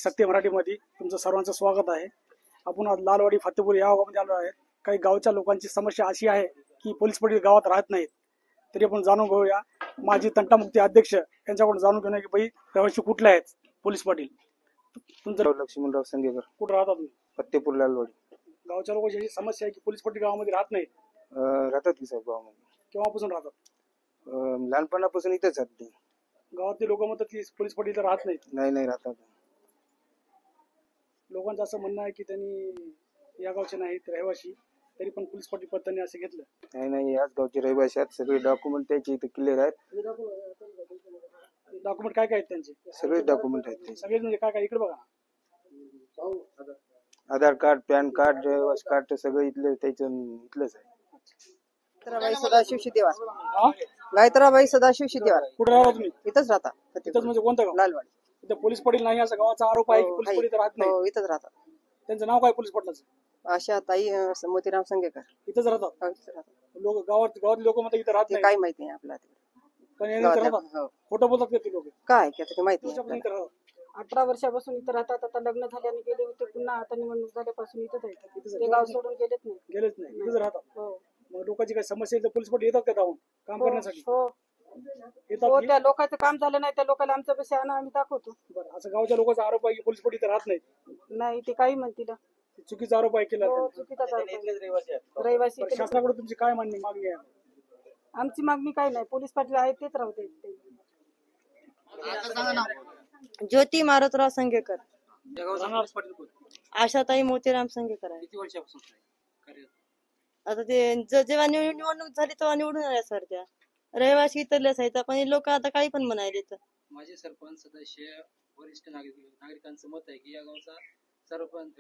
सत्य मराठीमध्ये तुमचं सर्वांचं स्वागत आहे। आपण आज लालवाडी फतेपूर या गावामध्ये आलो आहे। काही गावच्या लोकांची समस्या अशी आहे की पोलीस पाटील गावात राहत नाहीत, तरी आपण जाणून घेऊया। माजी तंटामुक्ती अध्यक्ष यांच्याकडून जाणून घेऊया की भाई रहिवासी कुठले आहेत पोलीस पाटील। तुमचं लक्ष्मणराव संगेकर, कुठं राहता तुम्ही? फतेपूर लालवाडी। गावच्या लोकांची अशी समस्या आहे की पोलीस पाटील गावामध्ये राहत नाहीत। राहतात की साहेब गावामध्ये? केव्हापासून राहतात? लहानपणापासून इथेच राहते। गावातले लोक म्हणतात की पोलीस पाटील राहत नाहीत। नाही राहतात। लोकांचं असं म्हणणं आहे की त्यांनी या गावचे नाहीत रहिवासी, तरी पण पोलीस पाटील पद त्यांनी असं घेतलं। नाही याच गावचे रहिवासी आहेत, सगळे डॉक्युमेंट त्याचे इथे क्लिअर आहेत। डॉक्युमेंट काय काय आहेत त्यांचे? सगळे डॉक्युमेंट आहेत ते सगळे म्हणजे काय काय इकडे बघा। आधार कार्ड, पॅन कार्ड, रहिवासी कार्ड सगळं इथलंच आहे। गायत्राबाई सदाशिव शिदेवार। गायत्राबाई सदाशिव शिदेवार। कुठे राहता तुम्ही? इथंच राहता। इथंच म्हणजे कोणतं गाव? लालवाडी। इथं पोलीस पाटील नाही असा गावाचा आरोप आहे की पोलीस पाटील राहत नाही। हो, इथंच राहतात। त्यांचं नाव काय पोलीस पाटलाचं? आशा ताई मोतीराम संगेकर। इथंच राहतात। हो, इथंच राहतात। लोक गावातले लोक म्हणतात इथं राहत ते नाही, काही माहित नाही आपल्याला तिकडे। पण हे इथं राहतात। हो, खोटं बोलतात का ते लोक? काय की आता ते माहित नाही इथं आपल्याला। राहतात। 18 वर्षापासून इथं राहतात। आता लग्न झाल्याने गेले होते, पुन्हा आता निवडणूक झाल्यापासून इथंच आहेत। ते गाव सोडून गेलेच नाही। गेलेच नाही, इथंच राहतात। हो मग लोकांची काही समस्या आहे तर पोलीस पाटील येतात का जाऊन काम करण्यासाठी? हो येतात हो, की? त्या लोकांचं काम झालं नाही, त्या लोकांना आमच्या पैसे आणा, आम्ही दाखवतो। बरं, असं गावच्या लोकांचा आरोप आहे की पोलीस पाटील इथं राहत नाहीत। नाही, ते काही म्हणतील। चुकीचा आरोप आहे केला हो, त्यांनी। चुकीचाच आरोप आहे। रहिवासी बरं, शासनाकडे तुमची काय मागणी आहे? आमची मागणी काय नाही, पोलीस पाटील आहेत तेच राहू दे। ज्योती मारुतराव संगेकर। राहणार पाटील कोण? आशाताई मोतीराम संगेकर आहे। किती वर्षापासून कार्यरत? आता ते जेव्हा निवडणूक झाली तेव्हा निवडून आल्या सर त्या रहिवासी इथलेच आहेत, पण लोक आता काही पण म्हणाले तर। माझे सरपंच सदस्य वरिष्ठ नागरिकांचं मत आहे की या गावचा सरपंच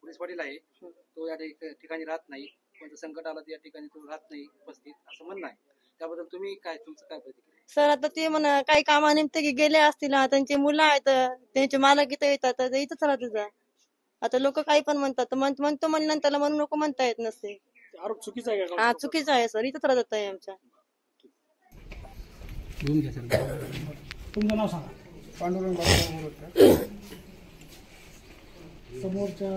पोलीस पाटील आहे, तो या ठिकाणी राहत नाही, कोणतं संकट आलं तर या ठिकाणी तो राहत नाही उपस्थित, असं म्हणणं आहे। त्याबद्दल तुमचं काय प्रतिक्रिया? सर आता ते म्हणा काही कामानिमित्त गेले असतील, त्यांची मुलं आहेत, त्यांचे मालक इथं येतात, तर इथंच राहते। आता लोक काही पण म्हणतात, म्हणतो म्हणलं त्याला म्हणून लोक म्हणता येत नसते। आरोप चुकीचा आहे का? हा चुकीचं आहे सर, इथंच राहत आहे आमच्या। तुमचं नाव सांगा। पांडुरंग बाबा समोरच्या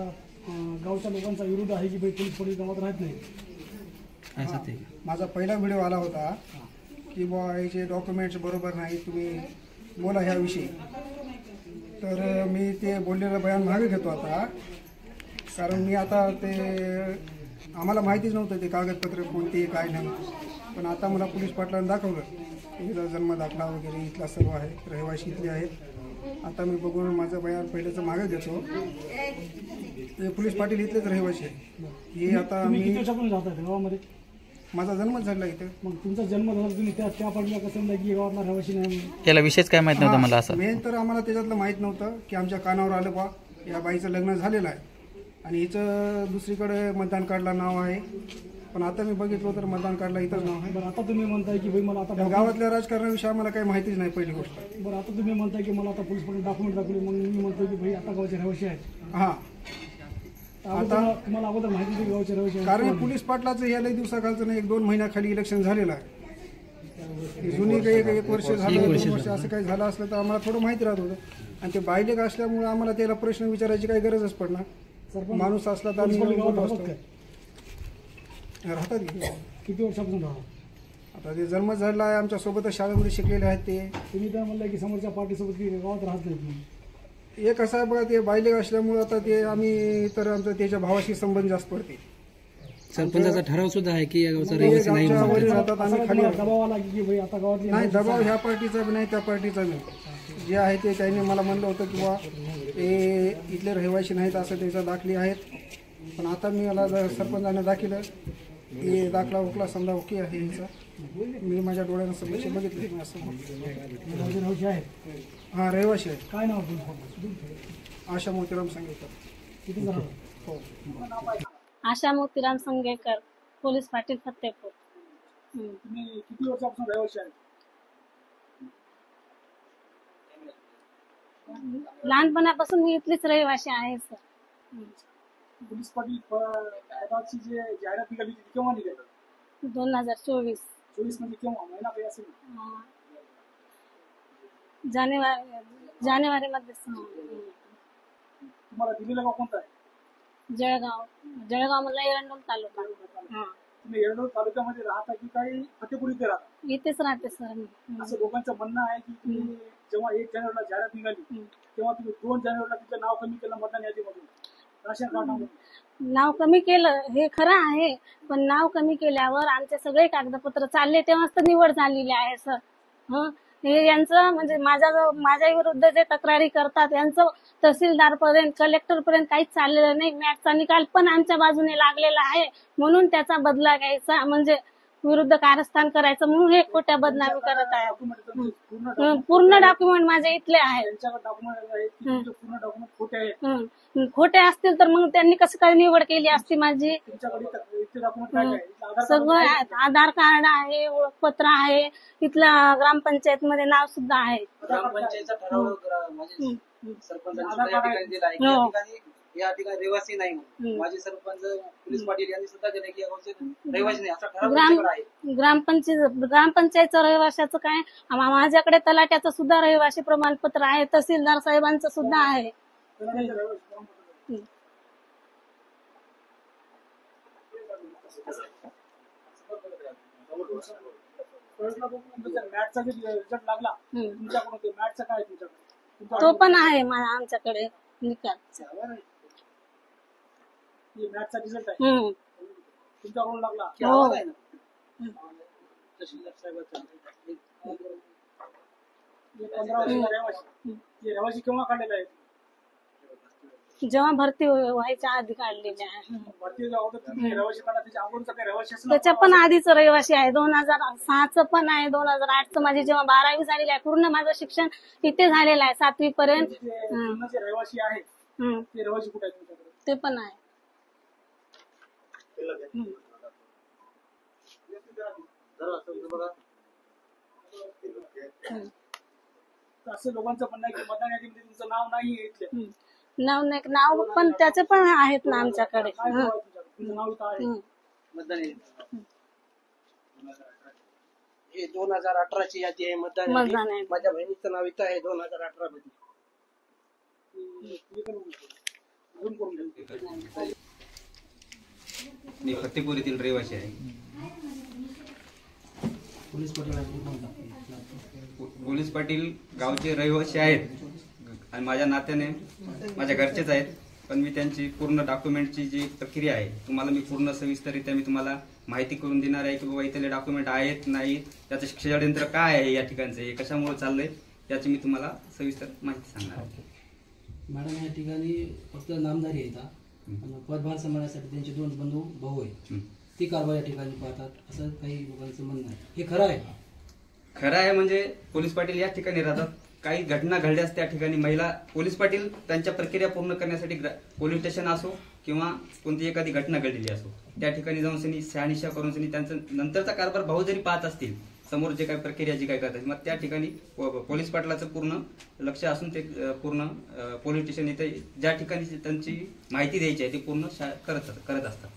गावच्या लोकांचा विरोध आहे की पोलीस पाटील गावात राहत नाही। माझा पहिला व्हिडिओ आला होता की बुवा याचे डॉक्युमेंट्स बरोबर नाही, तुम्ही बोला ह्याविषयी। तर मी ते बोललेलं बयान मागे घेतो आता, कारण मी आता ते आम्हाला माहितीच नव्हतं ते कागदपत्र कोणते काय नाही। पण आता मला पोलीस पाटलांनी दाखवलं, इथला जन्म दाखला वगैरे इथला सर्व आहे, रहिवासी इथले आहेत। आता मी बघून माझं बयान पहिल्याचं मागे घेतो। ते पोलीस पाटील इथलेच रहिवासी आहे। हे आता तुम्ही मी किती वर्षापासून राहता गावामध्ये? माझा जन्मच झाला इथे। मग तुमचा जन्म झाला, तुम्ही त्या पाटीला कसं समजा की गावातला रहिवासी नाही म्हणून? याला विशेष काय माहित नव्हतं मला असं। मेन तर आम्हाला त्याच्यातलं माहित नव्हतं की आमच्या कानावर आलं बा या बाईचं लग्न झालेलं आहे आणि हिचं दुसरीकडे मतदान कार्डला नाव आहे, पण आता मी बघितलं तर मतदान कार्डला इथंच नाव आहे। बरं, आता तुम्ही म्हणताय की भाई मला आता गावातल्या राजकारणाविषयी आम्हाला काही माहितीच नाही पहिली गोष्ट। बरं, आता तुम्ही म्हणताय की मला आता पोलीस पाटील डॉक्युमेंट दाखवले, मग मी म्हणतो की भाई आता गावचे रहिवासी आहेत। हां, आता तुम्हाला अगोदर माहिती होती गावचे रहिवासी आहेत? कारण पोलीस पाटलाचं या लई दिवसाखालचं नाही, 1-2 महिन्याखाली इलेक्शन झालेलं आहे। जुनी काही 1 वर्ष झालं, 2 वर्ष असं काही झालं असलं तर आम्हाला थोडं माहिती राहत होतं। आणि ते बायलेग असल्यामुळे आम्हाला त्याला प्रश्न विचारायची काही गरजच पडणार। माणूस असला तर आम्ही बोलत असतो। राहतात की? किती वर्षापासून राहतात? आता ते जन्म झाला आहे, आमच्या सोबतच शाळेमध्ये शिकलेले आहेत ते। तुम्ही काय म्हणलं की समोरच्या पार्टीसोबत की गावात राहत नाहीत? एक असं आहे बघा, ते बायलेग असल्यामुळे आता ते आम्ही तर आमचं त्याच्या भावाशी संबंध जास्त पडते। सरपंचाचा ठराव सुद्धा आहे की या गावचा ते रहिवासी नाही गावच्या म्हणून। वरील राहतात, आम्ही खाली दबाव आला की भाई आता गावातली नाही। दबाव ह्या पार्टीचा बी नाही, त्या पार्टीचा बी नाही। जे आहे ते त्यांनी मला म्हणलं होतं की बा ते इथले रहिवासी नाहीत असं त्याचा दाखले आहेत। पण आता मी मला सरपंचाने दाखिलं, हे दाखला उकला समजा ओके आहे यांचा, मी माझ्या डोळ्यानं समक्ष बघितलं असं। रहिवासी आहेत? हां, रहिवासी आहे। काय नाव तुमचं? आशा मोतीराम संगेकर। किती जण? हो, आशा मोतीराम संगेकर, पोलीस पाटील फतेपूर। तुम्ही किती वर्षापासून रहिवासी आहेत? लहानपणापासून मी इथलीच रहिवासी आहे सर। पोलीस पाटील पदाची जे जाहिरात निघाली ती केव्हा निघाली? 2024 म्हणजे केव्हा? महिना काही असेल? जानेवारी मध्ये। तुम्हाला दिलेलं गाव कोणतं आहे? जळगाव मधला एरंडोल तालुका. हा. तुम्ही एरंडोल तालुक्यामध्ये राहता की काही फतेपूर इथे राहता? इथेच राहते सर मी. असं लोकांचं म्हणणं आहे की तुम्ही जेव्हा 1 जानेवारीला जाहिरात निघाली तेव्हा तुम्ही 2 जानेवारीला तिचं नाव कमी केलं मतदान यादीमधून राशन कार्डामधून. नाव कमी केलं हे खरं आहे, पण नाव कमी केल्यावर आमचे सगळे कागदपत्र चालले तेव्हाच तर निवड झालेली आहे सर. हं, हे यांचं म्हणजे माझ्या विरुद्ध जे तक्रारी करतात यांचं तहसीलदार पर्यंत कलेक्टर पर्यंत काहीच चाललेलं नाही. मॅटचा निकाल पण आमच्या बाजूने लागलेला आहे, म्हणून त्याचा बदला घ्यायचा म्हणजे विरुद्ध कारस्थान करायचं म्हणून हे खोट्या बदनामी करत आहे. पूर्ण डॉक्युमेंट माझ्या इथले आहेत. त्यांच्याकडे डॉक्युमेंट आहे की तुमचे पूर्ण डॉक्युमेंट खोटे आहेत. खोटे असतील तर मग त्यांनी कसं काय निवड केली असती माझी? तुमच्याकडे इथे डॉक्युमेंट काय काय? सगळं आहे. आधार कार्ड आहे, ओळखपत्र आहे, इथल्या ग्रामपंचायत मध्ये नाव सुद्धा आहे. ग्रामपंचायतचा ठराव माझे सरपंचांनी सुद्धा या ठिकाणी दिला आहे की या ठिकाणी रहिवासी नाही म्हणून. माझे सरपंच पोलीस पाटील यांनी सुद्धा दिले की या गावचे रहिवासी नाही असा ठराव त्यांच्याकडे आहे. ग्रामपंचायतचं रहिवाशाचं काय, माझ्याकडे तलाट्याचं सुद्धा रहिवासी प्रमाणपत्र आहे, तहसीलदार साहेबांचं सुद्धा आहे. मॅटचा जे रिझल्ट लागला तुमच्याकडून ते मॅटचं काय तुमच्याकडे? तो पण आहे आमच्याकडे निकाल. मॅटचा रिझल्ट आहे तुमच्याकडून लागला? हो. तहसीलदार साहेबांचा 15 रहिवासी केव्हा काढलेला आहे? जेव्हा भरती व्हायच्या आधी काढलेले आहे. भरती अगोदर तुम्ही रहिवासी काढा, त्याच्या अगोदरचा काही रहिवासी असेल? त्याच्या पण आधीच रहिवासी आहे. 2006चं पण आहे, 2008चं माझी जेव्हा 12वी झालेली आहे. पूर्ण माझं शिक्षण इथे झालेलं आहे 7वी पर्यंत. जे रहिवासी आहे ते रहिवासी कुठे आहे तुमच्याकडे? ते पण आहे. असं लोकांचं म्हणणं आहे की मतदान यादीमध्ये तुमचं नाव नाही आहे इथले. नाव पण त्याचे पण आहेत ना आमच्याकडे. तुमचं नाव इथं आहे मतदान यादी. हे 2018ची यादी आहे मतदान यादी. माझ्या बहिणीचं नाव इथं आहे 2018 मध्ये. मी फतेपूर येथील रहिवासी आहे. पोलीस पाटील गावचे रहिवासी आहेत आणि माझ्या नात्याने माझ्या घरचेच आहेत, पण मी त्यांची पूर्ण डॉक्युमेंटची जी प्रक्रिया आहे तुम्हाला मी पूर्ण सविस्तररित्या मी तुम्हाला माहिती करून देणार आहे की बाबा इथले डॉक्युमेंट आहेत नाही, त्याचं षडयंत्र काय आहे, या ठिकाणचं हे कशामुळे चाललंय त्याची मी तुम्हाला सविस्तर माहिती सांगणार आहे. मॅडम या ठिकाणी फक्त नामधारी आहेत, पदभार सांभाळण्यासाठी त्यांचे 2 बंधू भाऊ आहेत, ती कारवाई या ठिकाणी पाहतात असं काही लोकांचं म्हणणं आहे. हे खरं आहे? खरं आहे म्हणजे पोलीस पाटील या ठिकाणी राहतात. काही घटना घडल्यास त्या ठिकाणी महिला पोलीस पाटील त्यांच्या प्रक्रिया पूर्ण करण्यासाठी पोलीस स्टेशन असो किंवा कोणती एखादी घटना घडलेली असो त्या ठिकाणी जाऊन त्यांनी शहानिशा करून त्यांचा नंतरचा कारभार भाऊ जरी पाहत असतील समोर जे काही प्रक्रिया जी काय करतात मग त्या ठिकाणी पोलीस पाटलाचं पूर्ण लक्ष असून ते पूर्ण पोलीस स्टेशन इथे ज्या ठिकाणी त्यांची माहिती द्यायची आहे ती पूर्ण करत असतात.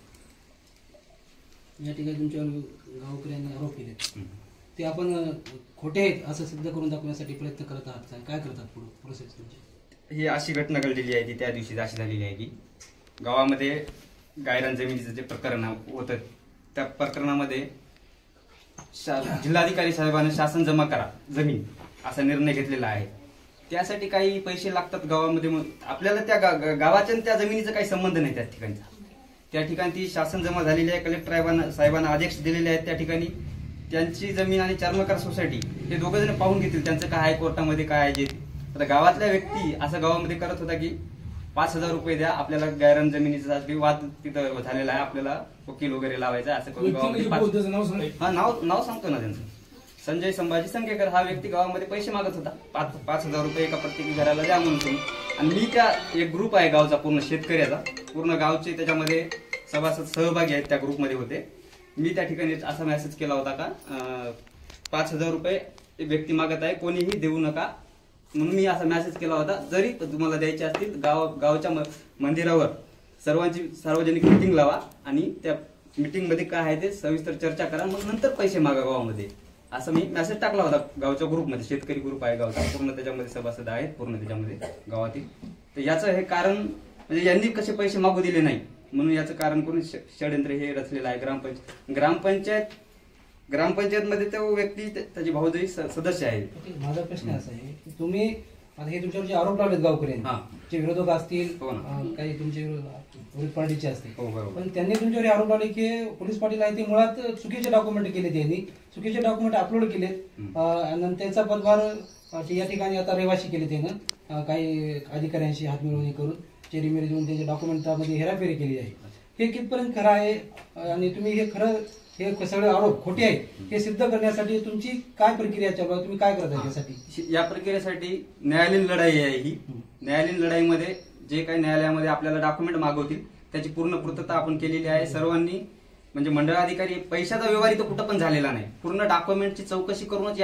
या ठिकाणी तुमच्यावर गावकऱ्यांनी आरोप केले ते आपण खोटे आहेत असं सिद्ध करून दाखवण्यासाठी प्रयत्न करत आहात, काय करतात पुढे प्रोसेस तुमची? ही अशी घटना घडलेली आहे ती त्या दिवशी अशी झालेली आहे की गावामध्ये गायरान जमिनीचं जे प्रकरण होतं त्या प्रकरणामध्ये जिल्हाधिकारी साहेबांनी शासन जमा करा जमीन असा निर्णय घेतलेला आहे. त्यासाठी काही पैसे लागतात गावामध्ये, आपल्याला त्या गावाच्या त्या जमिनीचा काही संबंध नाही. त्या ठिकाणी ती शासन जमा झालेली आहे. कलेक्टर साहेबांना आदेश दिलेले आहेत. त्या ठिकाणी त्यांची जमीन आणि चर्मकार सोसायटी हे दोघं जण पाहून घेतील त्यांचं काय आहे कोर्टामध्ये काय आहे. जे आता गावातल्या व्यक्ती असं गावामध्ये करत होता की 5,000 रुपये द्या आपल्याला गायरान जमिनीचा वाद तिथं झालेला आहे, आपल्याला वकील वगैरे लावायचा असं करून गावामध्ये नाव सांगतो ना त्यांचं. संजय संभाजी संगेकर हा व्यक्ती गावामध्ये पैसे मागत होता 5,000 रुपये एका प्रत्येकी घराला द्या म्हणून. आणि मी त्या एक ग्रुप आहे गावचा पूर्ण शेतकऱ्याचा, पूर्ण गावचे त्याच्यामध्ये सभासद सहभागी आहेत त्या ग्रुपमध्ये होते. मी त्या ठिकाणी असा मेसेज केला होता का 5,000 रुपये व्यक्ती मागत आहे कोणीही देऊ नका म्हणून मी असा मेसेज केला होता. जरी तुम्हाला द्यायचे असतील गावच्या मंदिरावर सर्वांची सार्वजनिक मिटिंग लावा आणि त्या मिटिंग मध्ये काय आहे ते सविस्तर चर्चा करा, मग नंतर पैसे मागा गावामध्ये असं मी मेसेज टाकला होता गावच्या ग्रुपमध्ये. शेतकरी ग्रुप आहे गावचा पूर्ण, त्याच्यामध्ये सभासद आहेत पूर्ण त्याच्यामध्ये गावातील. तर याचं हे कारण म्हणजे यांनी कसे पैसे मागू दिले नाही म्हणून याचं कारण करून षडयंत्र हे रचलेलं आहे. ग्रामपंचायतमध्ये तो व्यक्ती त्याची भाऊजाई सदस्य आहे. माझा प्रश्न असा आहे की तुम्ही आता हे तुमच्यावर जे आरोप लावलेत गावकऱ्यांनी, जे विरोधक असतील, काही तुमचे विरोध पार्टीचे असतील, पण त्यांनी तुमच्यावर आरोप लावले की पोलीस पाटील आहे ते मुळात चुकीचे डॉक्युमेंट केले, त्यांनी चुकीचे डॉक्युमेंट अपलोड केलेत आणि त्यांचा पदभार या ठिकाणी आता रहिवाशी केले त्यानं काही अधिकाऱ्यांशी हातमिळवणी करून चेरीमेरी देऊन त्यांच्या डॉक्युमेंटमध्ये हेराफेरी केली आहे. हे कितपर्यंत खरं आहे आणि तुम्ही हे खरं हे सगळे आरोप खोटे आहेत हे सिद्ध करण्यासाठी तुमची काय प्रक्रिया चालू आहे, तुम्ही काय करता यासाठी? या प्रक्रियेसाठी न्यायालयीन लढाई आहे ही. न्यायालयीन लढाईमध्ये जे काही न्यायालयामध्ये आपल्याला डॉक्युमेंट मागवतील त्याची पूर्ण पूर्तता आपण केलेली आहे सर्वांनी. म्हणजे मंडळ अधिकारी पैशाचा व्यवहार इथं कुठं पण झालेला नाही. पूर्ण डॉक्युमेंटची चौकशी करूनच